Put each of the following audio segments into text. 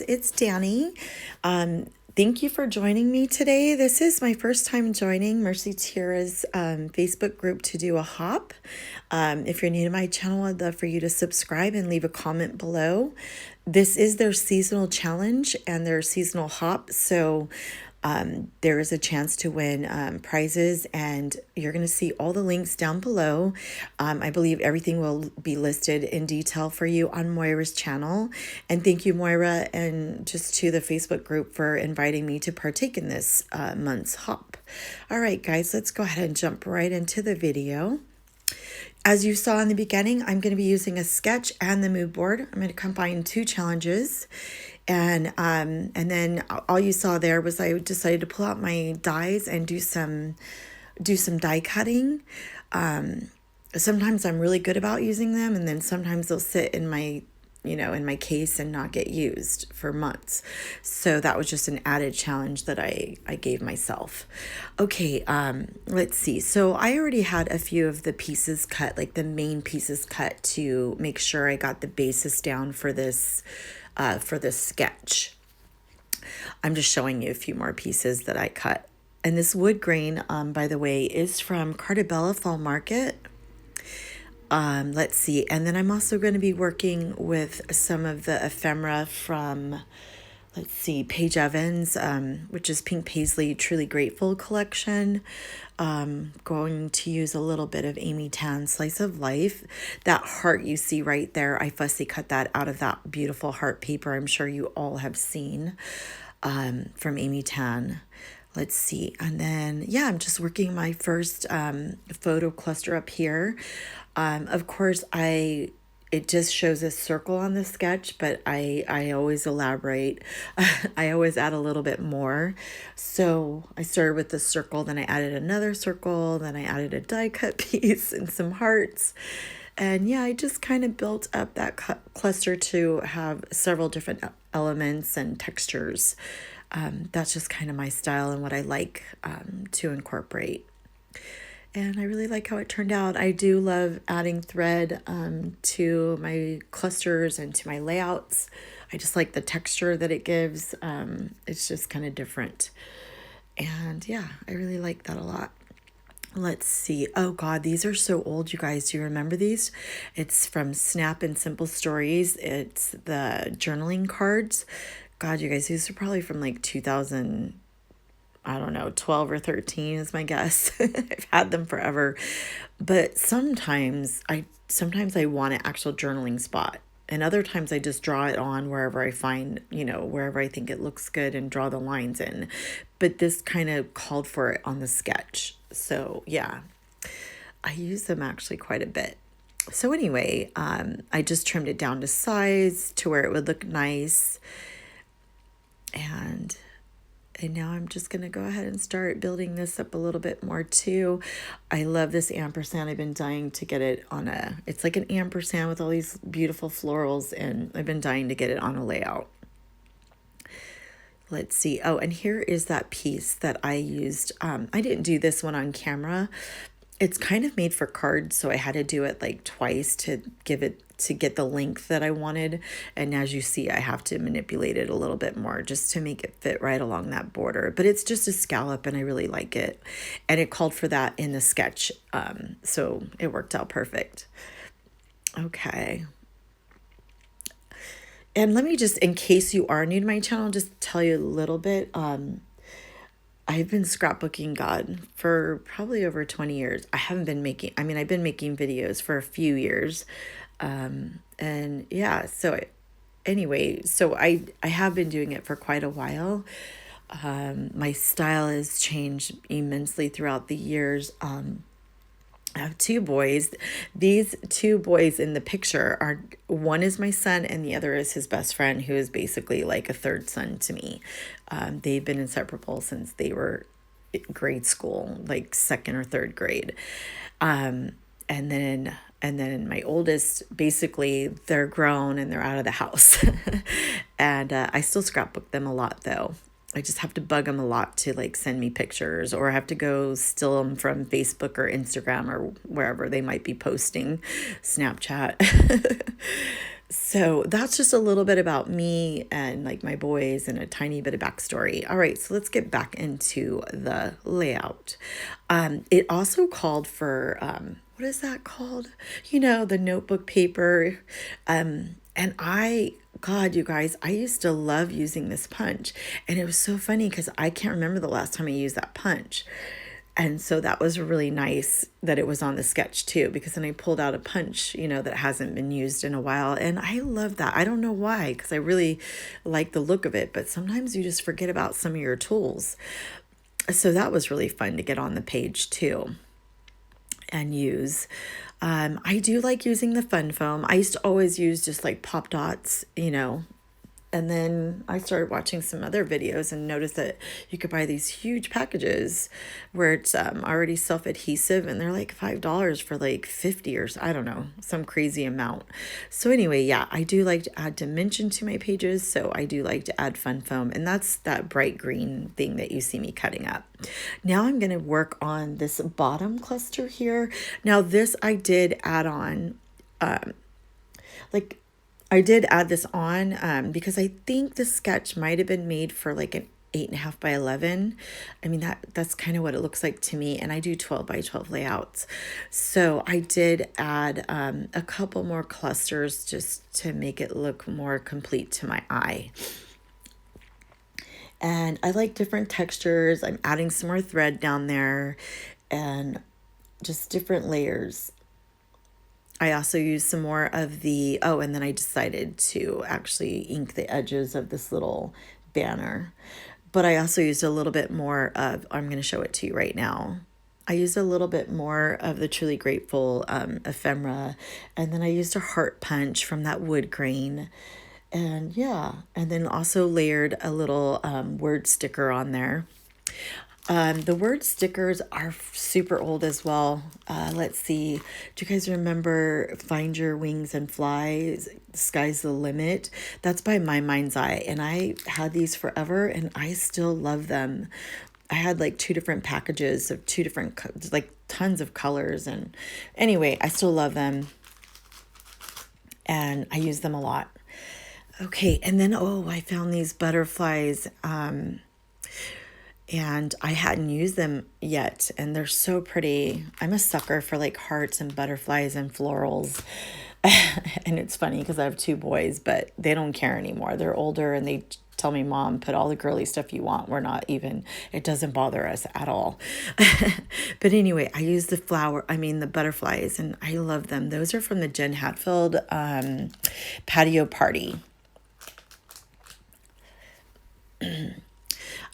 It's Danny. Thank you for joining me today. This is my first time joining Mercy Tiara's Facebook group to do a hop. If you're new to my channel, I'd love for you to subscribe and leave a comment below. This is their seasonal challenge and their seasonal hop, so there is a chance to win prizes, and you're going to see all the links down below. I believe everything will be listed in detail for you on Moira's channel. And thank you, Moira, and just to the Facebook group for inviting me to partake in this month's hop. All right, guys, let's go ahead and jump right into the video. As you saw in the beginning, I'm going to be using a sketch and the mood board. I'm going to combine two challenges. And then all you saw there was I decided to pull out my dies and do some die cutting. Sometimes I'm really good about using them, and then sometimes they'll sit in my in my case and not get used for months. So that was just an added challenge that I gave myself. Okay, let's see. So I already had a few of the pieces cut, like the main pieces cut, to make sure I got the basis down for this sketch. I'm just showing you a few more pieces that I cut. And this wood grain, by the way, is from Cartabella Fall Market. Let's see. And then I'm also going to be working with some of the ephemera from, let's see, Paige Evans, which is Pink Paisley Truly Grateful collection. Going to use a little bit of Amy Tan Slice of Life. That heart you see right there, I fussy cut that out of that beautiful heart paper I'm sure you all have seen from Amy Tan. Let's see. And then, yeah, I'm just working my first photo cluster up here. Of course, it just shows a circle on the sketch, but I always elaborate. I always add a little bit more. So I started with the circle, then I added another circle, then I added a die cut piece and some hearts. And yeah, I just kind of built up that cluster to have several different elements and textures. That's just kind of my style and what I like to incorporate. And I really like how it turned out. I do love adding thread to my clusters and to my layouts. I just like the texture that it gives. It's just kind of different. And yeah, I really like that a lot. Let's see. Oh God, these are so old, you guys. Do you remember these? It's from Snap and Simple Stories. It's the journaling cards. God, you guys, these are probably from like 2000. I don't know, 12 or 13 is my guess. I've had them forever. But sometimes I want an actual journaling spot. And other times I just draw it on wherever I find, wherever I think it looks good and draw the lines in. But this kind of called for it on the sketch. So yeah, I use them actually quite a bit. So anyway, I just trimmed it down to size to where it would look nice. And now I'm just going to go ahead and start building this up a little bit more too. I love this ampersand. I've been dying to get it on it's like an ampersand with all these beautiful florals, and I've been dying to get it on a layout. Let's see. Oh, and here is that piece that I used. I didn't do this one on camera. It's kind of made for cards, so I had to do it like twice to get the length that I wanted. And as you see, I have to manipulate it a little bit more just to make it fit right along that border. But it's just a scallop, and I really like it. And it called for that in the sketch, so it worked out perfect. Okay. And let me just, in case you are new to my channel, just tell you a little bit. I've been scrapbooking, God, for probably over 20 years. I've been making videos for a few years. And yeah, so anyway, so I have been doing it for quite a while. My style has changed immensely throughout the years. I have two boys. These two boys in the picture one is my son and the other is his best friend, who is basically like a third son to me. They've been inseparable since they were in grade school, like second or third grade. And then my oldest, basically they're grown and they're out of the house. And I still scrapbook them a lot though. I just have to bug them a lot to like send me pictures, or I have to go steal them from Facebook or Instagram or wherever they might be posting, Snapchat. So that's just a little bit about me and like my boys and a tiny bit of backstory. All right, so let's get back into the layout. It also called for, what is that called? You know, the notebook paper. And God, you guys, I used to love using this punch. And it was so funny because I can't remember the last time I used that punch. And so that was really nice that it was on the sketch too, because then I pulled out a punch, you know, that hasn't been used in a while. And I love that. I don't know why, because I really like the look of it, but sometimes you just forget about some of your tools. So that was really fun to get on the page too and use. I do like using the fun foam. I used to always use just like pop dots, you know, and then I started watching some other videos and noticed that you could buy these huge packages where it's already self-adhesive, and they're like $5 for like 50 or I don't know, some crazy amount. So anyway, yeah, I do like to add dimension to my pages. So I do like to add fun foam, and that's that bright green thing that you see me cutting up. Now I'm going to work on this bottom cluster here. Now this I did add on, like I did add this on because I think the sketch might have been made for like an 8.5 by 11. I mean, that's kind of what it looks like to me. And I do 12 by 12 layouts. So I did add a couple more clusters just to make it look more complete to my eye. And I like different textures. I'm adding some more thread down there and just different layers. I also used some more of the, and then I decided to actually ink the edges of this little banner. But I also used a little bit more of, I'm going to show it to you right now. I used a little bit more of the Truly Grateful ephemera. And then I used a heart punch from that wood grain. And yeah, and then also layered a little word sticker on there. The word stickers are super old as well. Let's see. Do you guys remember Find Your Wings and Fly, Sky's the Limit? That's by My Mind's Eye. And I had these forever and I still love them. I had like 2 different packages of 2 different, like tons of colors. And anyway, I still love them. And I use them a lot. Okay. And then, I found these butterflies. And I hadn't used them yet, and they're so pretty. I'm a sucker for like hearts and butterflies and florals. And it's funny because I have 2 boys, but they don't care anymore. They're older and they tell me, Mom, put all the girly stuff you want. We're not even, it doesn't bother us at all. But anyway, I use the butterflies, and I love them. Those are from the Jen Hatfield patio party.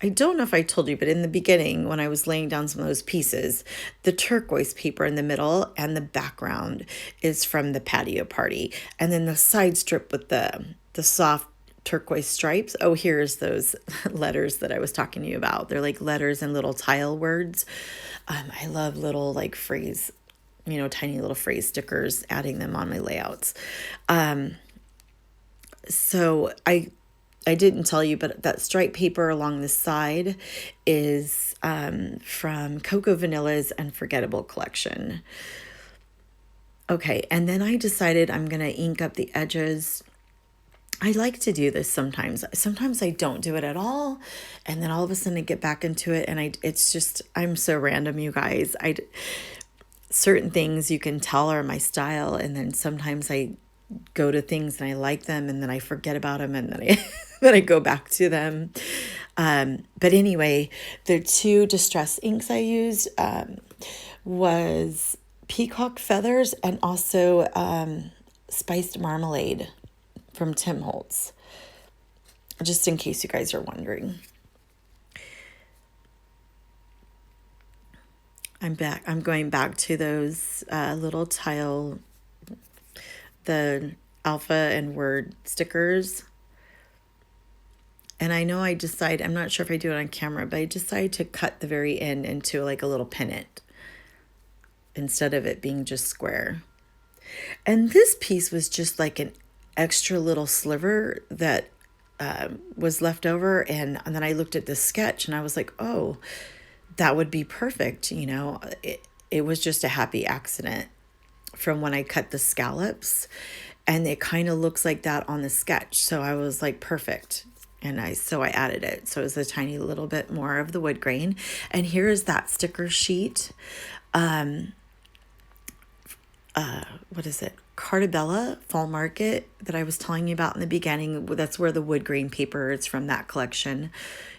I don't know if I told you, but in the beginning, when I was laying down some of those pieces, the turquoise paper in the middle and the background is from the patio party. And then the side strip with the soft turquoise stripes. Oh, here's those letters that I was talking to you about. They're like letters and little tile words. I love little like phrase, tiny little phrase stickers, adding them on my layouts. So I didn't tell you, but that stripe paper along the side is from Cocoa Vanilla's Unforgettable collection. Okay, and then I decided I'm going to ink up the edges. I like to do this sometimes. Sometimes I don't do it at all, and then all of a sudden I get back into it, and I'm so random, you guys. Certain things you can tell are my style, and then sometimes I go to things and I like them, and then I forget about them, and then I go back to them. But anyway, the 2 distress inks I used was Peacock Feathers and also Spiced Marmalade from Tim Holtz, just in case you guys are wondering. I'm back. I'm going back to those little tile, the alpha and word stickers. And I know I'm not sure if I do it on camera, but I decided to cut the very end into like a little pennant instead of it being just square. And this piece was just like an extra little sliver that was left over. And then I looked at the sketch and I was like, oh, that would be perfect. It was just a happy accident from when I cut the scallops. and it kind of looks like that on the sketch. So I was like, perfect. And so I added it. So it was a tiny little bit more of the wood grain. And here is that sticker sheet. What is it? Cartabella Fall Market that I was telling you about in the beginning. That's where the wood grain paper is from, that collection.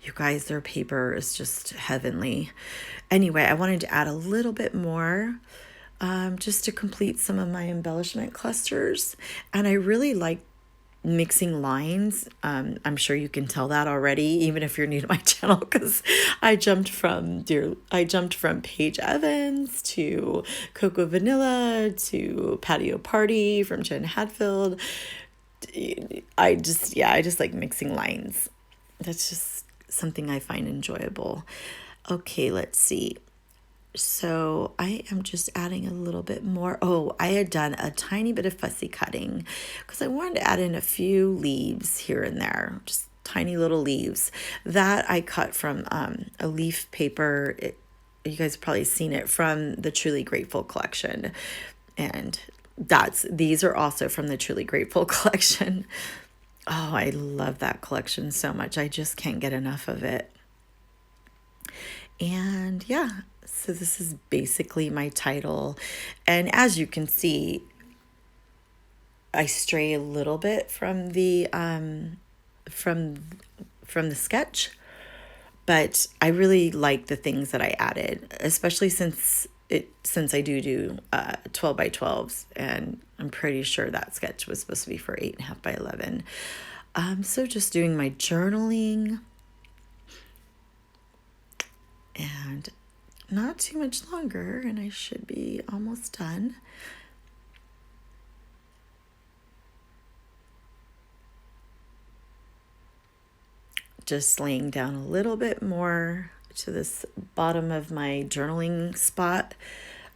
You guys, their paper is just heavenly. Anyway, I wanted to add a little bit more just to complete some of my embellishment clusters. And I really like mixing lines. I'm sure you can tell that already, even if you're new to my channel, because I jumped from Paige Evans to Cocoa Vanilla to Patio Party from Jen Hadfield. I just like mixing lines. That's just something I find enjoyable. Okay, let's see. So I am just adding a little bit more. Oh, I had done a tiny bit of fussy cutting because I wanted to add in a few leaves here and there, just tiny little leaves that I cut from a leaf paper. You guys have probably seen it from the Truly Grateful collection. And these are also from the Truly Grateful collection. Oh, I love that collection so much. I just can't get enough of it. And yeah, so this is basically my title. And as you can see, I stray a little bit from the from the sketch, but I really like the things that I added, especially since I do 12 by 12s, and I'm pretty sure that sketch was supposed to be for 8.5 by 11. So just doing my journaling. And not too much longer, and I should be almost done. Just laying down a little bit more to this bottom of my journaling spot.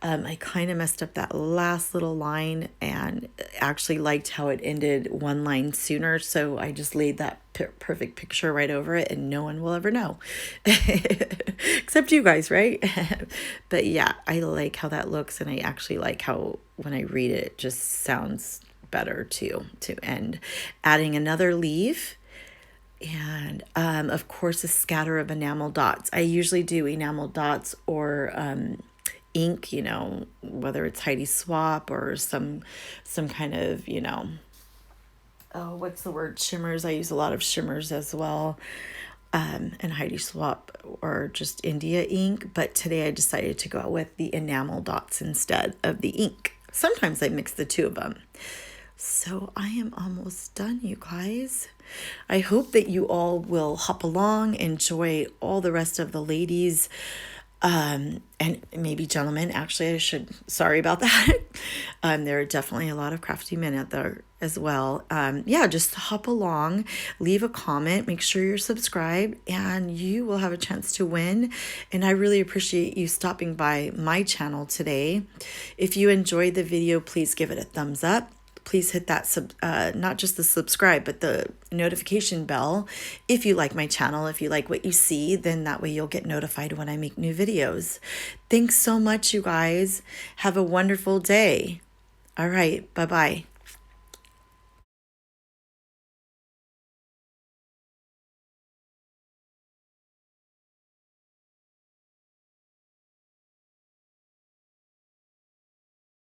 I kind of messed up that last little line and actually liked how it ended one line sooner. So I just laid that perfect picture right over it, and no one will ever know. Except you guys, right? But yeah, I like how that looks, and I actually like how when I read it, it just sounds better too, to end. Adding another leaf. And of course, a scatter of enamel dots. I usually do enamel dots or ink, whether it's Heidi Swap or some kind of, what's the word? Shimmers. I use a lot of shimmers as well. And Heidi Swap or just India ink. But today I decided to go with the enamel dots instead of the ink. Sometimes I mix the two of them. So I am almost done, you guys. I hope that you all will hop along, enjoy all the rest of the ladies, and maybe gentlemen. Actually, sorry about that. There are definitely a lot of crafty men out there as well. Yeah, just hop along, leave a comment, make sure you're subscribed, and you will have a chance to win. And I really appreciate you stopping by my channel today. If you enjoyed the video, please give it a thumbs up. Please hit that not just the subscribe, but the notification bell. If you like my channel, if you like what you see, then that way you'll get notified when I make new videos. Thanks so much, you guys. Have a wonderful day. All right. Bye-bye.